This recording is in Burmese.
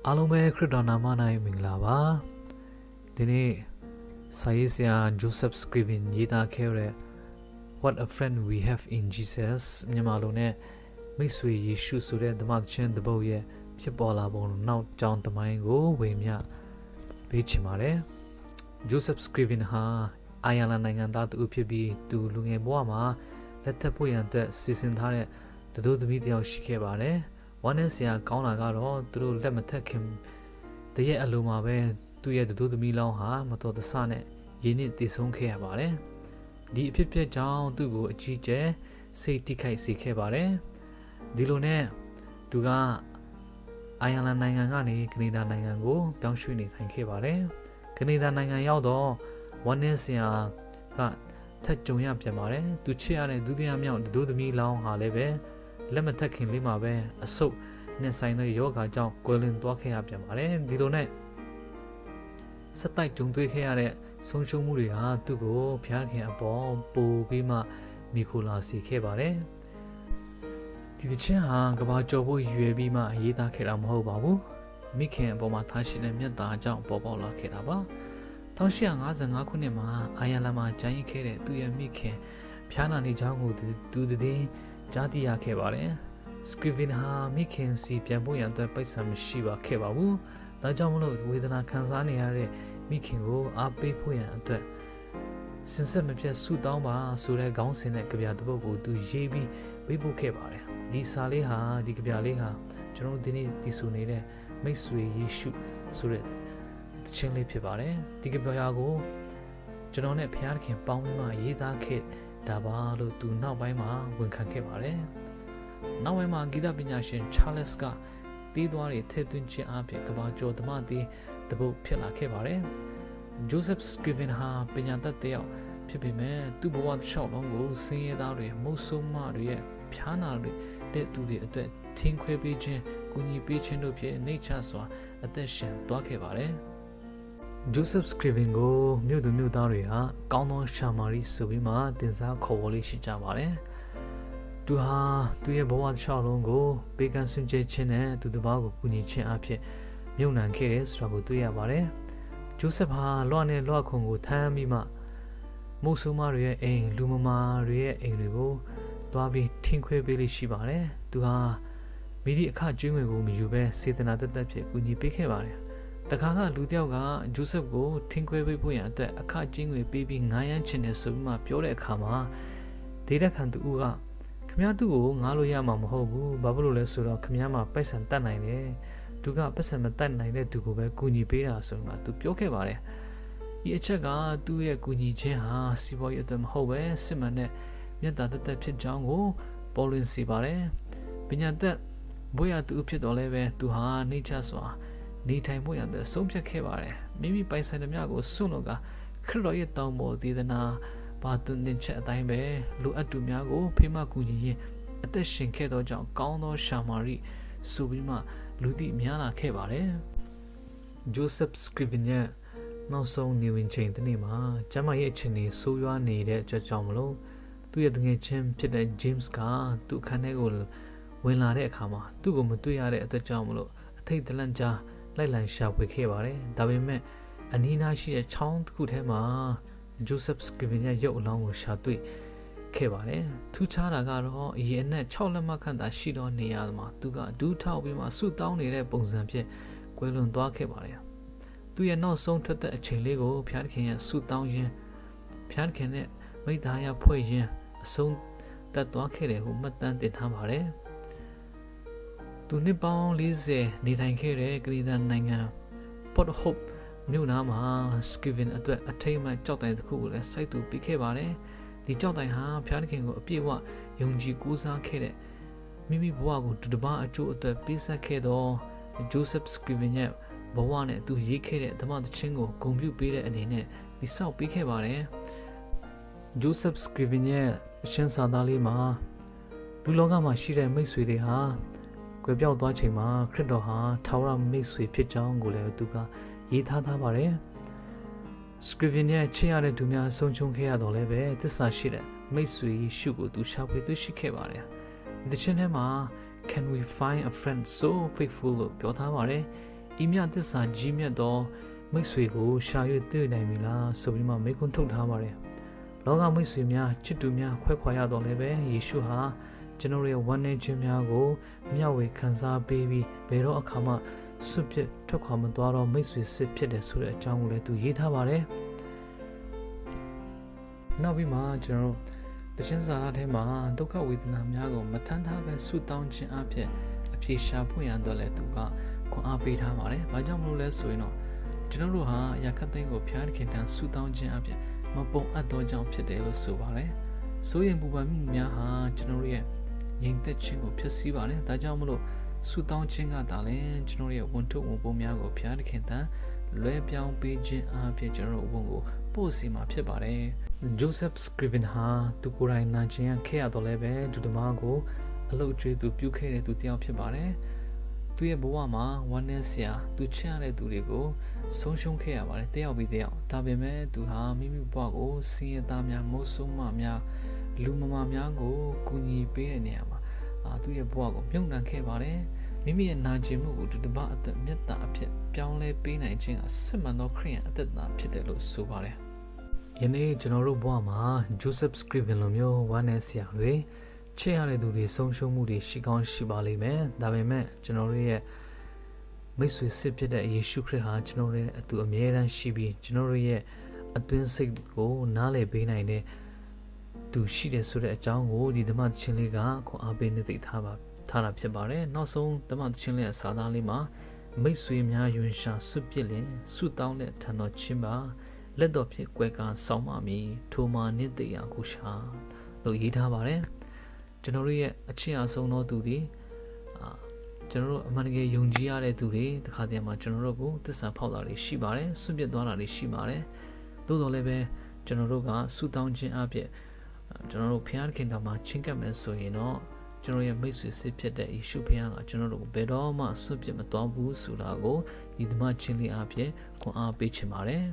အားလုံးပဲခရစ်တော်နာမ၌မင်္ဂလာပါဒီနေ့စာရေးဆရာ Joseph Scriven ရေးသားခဲ့တဲ့ What a friend we have in Jesus မြန်မာလိုနဲ့မိတ်ဆွေယေရှုဆိုတဲ့ဓမ္မသချင်းတစ်ပုဒ်ရဲ့ဖြစ်ပေါ်လာပုံနောက်ကြောင်းသမိုင်းကိုဝေမျှပေးချင်ပါတယ် Joseph Scriven ဟာအိုင်ယာလန်နိုင်ငံသားသူဖြစ်ပြီးသူလူငယ်ဘဝမှာလက်ထပ်ဖို့ရန်အတွက်စီစဉ်ထားတဲ့တတို့သမီးတစ်ယောက်ရှိခဲ့ပါတယ်ဝမ်းနဲ့ဆရာကောင်းတာကတော့သူတို့လက်မထက်ခင်တရက်အလိုမှာပဲသူ့ရဲ့တတို့သမီးလောင်းဟာမတော်တဆနဲ့ရင်းနှီးတည်ဆုံးခဲ့ရပါတယ်ဒီအဖြစ်ဖြစ်ကြောင့်သူ့ကိုအကြီးကျယ်စိတ်တိခိုက်စေခဲ့ပါတယ်ဒီလိုနဲ့သူကအိုင်ယာလန်နိုင်ငံကနေကနေဒါနိုင်ငံကိုပြောင်းရွှေ့နေထိုင်ခဲ့ပါတယ်ကနေဒါနိုင်ငံရောက်တော့ဝမ်းနဲ့ဆရာကထက်ကြုံရပြန်ပါတယ်သူချစ်ရတဲ့ဒုတိယမြောက်တတို့သမီးလောင်းဟာလည်းပဲလက်မထက်ခင်လေးမှာပဲအဆုတ်နဲ့ဆိုင်တဲ့ယောဂါကြောင့်ကွယ်လွန်သွားခဲ့ရပြန်ပါတယ်ဒီလိုနဲ့စက်တိုက်ကြုံတွေ့ခဲ့ရတဲ့ဆုံးရှုံးမှုတွေဟာသူ့ကိုဖျားခင်အပေါ်ပိုပြီးမှမိခိုလာစေခဲ့ပါတယ်ဒီတခြင်းဟာကဘာကျော်ဖို့ရွယ်ပြီးမှရေးသားခဲ့တာမဟုတ်ပါဘူးမိခင်အပေါ်မှာထားရှိတဲ့မြတ်တာကြောင့်ပေါ်ပေါက်လာခဲ့တာပါ1855ခုနှစ်မှာအိုင်ယာလန်မှာကျန်းရစ်ခဲ့တဲ့သူ့ရဲ့မိခင်ဖျားနာနေကြောင်းကိုသူတည်ကြားသိရခဲ့ပါတယ်။ Scriven ဟာမိခင်စီပြန်ဖို့ရန်အတွက်ပိုက်ဆံမရှိပါခဲ့ပါဘူး။ဒါကြောင့်မလို့ဝေဒနာခံစားနေရတဲ့မိခင်ကိုအားပေးဖို့ရန်အတွက်စင်ဆက်မပြတ်ဆုတောင်းပါဆိုတဲ့ခေါင်းစဉ်နဲ့ကြပြတစ်ပုဒ်ကိုသူရေးပြီးပေးပို့ခဲ့ပါတယ်။ဒီစာလေးဟာဒီကြပြလေးဟာကျွန်တော်ဒီနေ့တည်ဆူနေတဲ့မိတ်ဆွေယေရှုဆိုတဲ့တခြင်းလေးဖြစ်ပါတယ်။ဒီကြပြကိုကျွန်တော်နဲ့ဖခင်ခင်ပေါင်းပြီးမှရေးသားခဲ့ဒါပါလို့သူနောက်ပိုင်းမှာဝန်ခံခဲ့ပါတယ်။နောက်ပိုင်းမှာဂီတပညာရှင် Charles ကတီးသွားတွေထည့်သွင်းခြင်းအပြင်ကဘာကျော်ဓမ္မတီးတပုတ်ဖြစ်လာခဲ့ပါတယ်။ Joseph Scriven ဟာပညာတတ်တစ်ယောက်ဖြစ်ပေမဲ့သူ့ဘဝတစ်လျှောက်လုံးကိုစင်းရဲသားတွေမုတ်ဆိုးမတွေရဲ့ဖျားနာတွေတဲ့သူတွေအတွက်ထင်းခွဲပေးခြင်းကူညီပေးခြင်းတို့ဖြင့်နှိမ့်ချစွာအသက်ရှင်သွားခဲ့ပါတယ်။ Joseph Scriven ကိုမြို့သူမြို့သားတွေကကောင်းသောရှာမာရီဆိုပြီးမှတင်စားခေါ်ဝေါ်လေးရှိကြပါတယ်။သူဟာသူ့ရဲ့ဘဝတစ်လျှောက်လုံးကိုပေးကမ်းဆွံ့ကြဲခြင်းနဲ့သူတစ်ပါးကိုကူညီခြင်းအဖြစ်မြုပ်နှံခဲ့တယ်ဆိုတာကိုတွေ့ရပါတယ်။ Joseph ဟာလွှနဲ့လွှခုံကိုထမ်းပြီးမှမုတ်ဆိုးမတွေရဲ့အိမ်လူမမာတွေရဲ့အိမ်တွေကိုသွားပြီးထင်းခွဲပေးလိရှိပါတယ်။သူဟာမိဒီအခကျွေးငွေကိုမယူဘဲစေတနာတသက်ဖြစ်ကူညီပေးခဲ့ပါတယ်တခါကလူတယောက်ကဂျိုဆက်ကိုထင်းခွဲပေးဖို့ရန်အတွက်အခကျင်းငွေပေးပြီးငားရမ်းချင်တယ်ဆိုပြီးမှပြောတဲ့အခါမှာဒေတာခန်တူကခမရသူ့ကိုငားလို့ရမှာမဟုတ်ဘူးဘာဖြစ်လို့လဲဆိုတော့ခမရမှာပိုက်ဆံတတ်နိုင်တယ်သူကပိုက်ဆံမတတ်နိုင်တဲ့သူကိုပဲကူညီပေးတာဆိုမှသူပြောခဲ့ပါတယ်ဒီအချက်ကသူ့ရဲ့ကူညီခြင်းဟာစီးပွားရေးအတွက်မဟုတ်ပဲစစ်မှန်တဲ့မြတ်တာတသက်ဖြစ်ကြောင်းကိုပေါ်လွင်စေပါတယ်ပညာတတ်ဘွေရသူဖြစ်တော်လဲပဲသူဟာနှိမ့်ချစွာနေထိုင်ဖို့ရတဲ့ဆုံးဖြတ်ခဲ့ပါတယ်မိမိပိုင်ဆိုင်တဲ့မြတ်ကိုစွန့်လို့ကခရစ်တော်ရဲ့တောင်းပေါ်ဒေသနာပါသွန်သင်ချက်အတိုင်းပဲလူအပ်သူများကိုဖေးမကူညီရင်အသက်ရှင်ခဲ့သောကြောင့်ကောင်းသောရှာမာရိဆိုပြီးမှလူသိများလာခဲ့ပါတယ် Joseph Scriven ရဲ့နောက်ဆုံးနေဝင်ချိန်တနေ့မှာကျမ်းမာရေးအခြေအနေဆိုးရွားနေတဲ့အတွက်ကြောင့်မလို့သူ့ရဲ့တငယ်ချင်းဖြစ်တဲ့ James ကသူ့အခန်းထဲကိုဝင်လာတဲ့အခါမှာသူ့ကိုမတွေ့ရတဲ့အတွက်ကြောင့်မလို့အထိတ်တလန့်ကြားလိုက်လံရှာဖွေခဲ့ပါတယ်ဒါပေမဲ့အနီးနားရှိတဲ့ချောင်းတစ်ခုထဲမှာ Joseph Scriven ရဲ့ရုပ်အလောင်းကိုရှာတွေ့ခဲ့ပါတယ်ထူးခြားတာကတော့အရင်နဲ့6လက်မခန့်သာရှိတော့နေရာမှာသူကဒူးထောက်ပြီးမှဆုတောင်းနေတဲ့ပုံစံဖြင့်ကွယ်လွန်သွားခဲ့ပါတယ်သူရဲ့နောက်ဆုံးထွက်တဲ့အချိန်လေးကိုဖျားသခင်ရဲ့ဆုတောင်းခြင်းဖျားသခင်နဲ့မိသားရဖွဲ့ခြင်းအဆုံးသတ်သွားခဲ့တယ်ဟုမှတ်တမ်းတင်ထားပါတယ်သူနှစ်ပေါင်း40နေထိုင်ခဲ့တဲ့ကနေဒါနိုင်ငံ Port Hope မြို့နားမှာ Scriven အတွက်အထိမ်းအမှတ်ကြောက်တိုင်တစ်ခုကိုလည်းစိုက်သူပေးခဲ့ပါတယ်ဒီကြောက်တိုင်ဟာဖျားသခင်ကိုအပြည့်အဝယုံကြည်ကိုးစားခဲ့တဲ့မိမိဘဝကိုသူတစ်ပါးအကျိုးအတွက်ပေးဆက်ခဲ့သော Joseph Scriven ရဲ့ဘဝနဲ့သူရေးခဲ့တဲ့ဓမ္မသချင်းကိုဂုဏ်ပြုပေးတဲ့အနေနဲ့ဒီဆောက်ပေးခဲ့ပါတယ် Joseph Scriven ရဲ့အရှင်းစာသားလေးမှာလူလောကမှာရှိတဲ့မိတ်ဆွေတွေဟာကွယ်ပြောက်သွားချိန်မှာခရစ်တော်ဟာထာဝရမိတ်ဆွေဖြစ်ကြောင်းကိုလည်းသူကရေးထားပါတယ် Scriven ရဲ့ချစ်ရတဲ့သူများဆုံးရှုံးခဲ့ရတော့လည်းပဲသစ္စာရှိတဲ့မိတ်ဆွေယေရှုကိုသူရှာဖွေတွေ့ရှိခဲ့ပါတယ်ဒီတခြင်းထဲမှာ Can we find a friend so faithful လို့ပြောထားပါတယ် မြသစ္စာကြီးမြတ်သောမိတ်ဆွေကိုရှာ၍တွေ့နိုင်ပြီလားဆိုပြီးမှမိကွန်းထုတ်ထားပါတယ်လောကမိတ်ဆွေများချစ်သူများခွဲခွာရတော့လည်းပဲယေရှုဟာကျွန်တော်ရဲ့ဝမ်းနည်းခြင်းများကိုမျှဝေခံစားပေးပြီးဘယ်တော့အခါမှစွန့်ပစ်ထွက်ခွာမသွားတော့မိတ်ဆွေစစ်ဖြစ်တယ်ဆိုတဲ့အကြောင်းကိုလည်းသူရေးထားပါတယ်နောက်ပြီးမှကျွန်တော်တခြင်းစာထဲမှာဒုက္ခဝေဒနာများကိုမထမ်းထားပဲဆုတောင်းခြင်းအဖြစ်အပြေရှာဖွင့်ရတော့လည်းသူကခွန်အားပေးထားပါတယ်။ဘာကြောင့်မလို့လဲဆိုရင်တော့ကျွန်တော်တို့ဟာအရာခတ်သိမ်းကိုဖျားသခင်တန်ဆုတောင်းခြင်းအဖြစ်မပုံအပ်သောကြောင့်ဖြစ်တယ်လို့ဆိုပါတယ်။ဆိုရင်ပူပန်မှုများဟာကျွန်တော်ရဲ့ငြိမ်သက်ခြင်းကိုဖြစ်စီပါတယ်။ဒါကြောင့်မလို့ဆုတောင်းခြင်းကသာလဲကျွန်တော်ရဲ့ဝန်ထုပ်ဝန်ပိုးများကိုဖျားသခင်တန်လွဲပြောင်းပေးခြင်းအဖြစ်ကျွန်တော်တို့ဝန်ကိုပို့စီမှာဖြစ်ပါတယ်။ Joseph Scriven ဟာသူကိုယ်တိုင်နာကျင်ခဲ့ရတော့လည်းပဲဒုသမားကိုအလုတ်ကျွေးသူပြုခဲ့တဲ့သူတစ်ယောက်ဖြစ်ပါတယ်။သူရဲ့ဘဝမှာဝမ်းနည်းစရာသူချစ်ရတဲ့သူတွေကိုဆုံးရှုံးခဲ့ရပါတယ်။တစ်ယောက်ပြီးတစ်ယောက်ဒါပေမဲ့သူဟာမိမိဘဝကိုစင်ရသားများမုတ်ဆိုးမများလူမမာများကိုကူညီပေးတဲ့နေရာမှာသူရဲ့ဘဝကိုမြုပ်နှံခဲ့ပါတယ်။မိမိရဲ့နာကျင်မှုကိုဒုသမားအသက်မြတ်တာအဖြစ်ပြောင်းလဲပေးနိုင်ခြင်းအစစ်မှန်သောခရစ်ယာန်အသက်တာဖြစ်တယ်လို့ဆိုပါတယ်။ယနေ့ကျွန်တော်တို့ဘဝမှာ Joseph Scriven လိုမျိုးဝမ်းနည်းစရာတွေချစ်ရတဲ့သူတွေဆုံးရှုံးမှုတွေရှိကောင်းရှိပါလိမ့်မယ်ဒါပေမဲ့ကျွန်တော်တို့ရဲ့မိတ်ဆွေစစ်ဖြစ်တဲ့ယေရှုခရစ်ဟာကျွန်တော်တို့ရဲ့အတူအမြဲတမ်းရှိပြီးကျွန်တော်တို့ရဲ့အတွင်းစိတ်ကိုနားလည်ပေးနိုင်တဲ့သူရှိတယ်ဆိုတဲ့အကြောင်းကိုဒီဓမ္မသချင်းလေးကခွန်အားပေးနေသိထားတာဖြစ်ပါတယ်နောက်ဆုံးဓမ္မသချင်းလေးရဲ့စာသားလေးမှာမိတ်ဆွေများယွန်ရှာဆွပြစ်လင်ဆုတောင်းတဲ့ထံတော်ချင်းပါလက်တော်ဖြင့်ကွယ်ကာဆောင်းပါမည်ထိုမှာနှစ်သိရာကိုရှာလို့ရေးထားပါတယ်ကျွန်တော်တို့ရဲ့အချစ်အဆုံးသောသူတွေကျွန်တော်တို့အမှန်တကယ်ယုံကြည်ရတဲ့သူတွေတခါတည်းမှာကျွန်တော်တို့ကိုသစ္စာဖောက်တာတွေရှိပါတယ်ဆွပြစ်သွားတာတွေရှိပါတယ်သို့တော်လည်းပဲကျွန်တော်တို့ကဆုတောင်းခြင်းအပြင်ကျွန်တော်တို့ဖခင်ခင်တော်မှာချင်းကပ်မယ်ဆိုရင်တော့ကျွန်တော်ရဲ့မိတ်ဆွေစစ်ဖြစ်တဲ့ယေရှုဖခင်ကကျွန်တော်တို့ကိုဘယ်တော့မှဆွပြစ်မသွားဘူးဆိုတာကိုဒီဓမ္မချင်းလေးအပြင်ခွန်အားပေးချင်ပါတယ်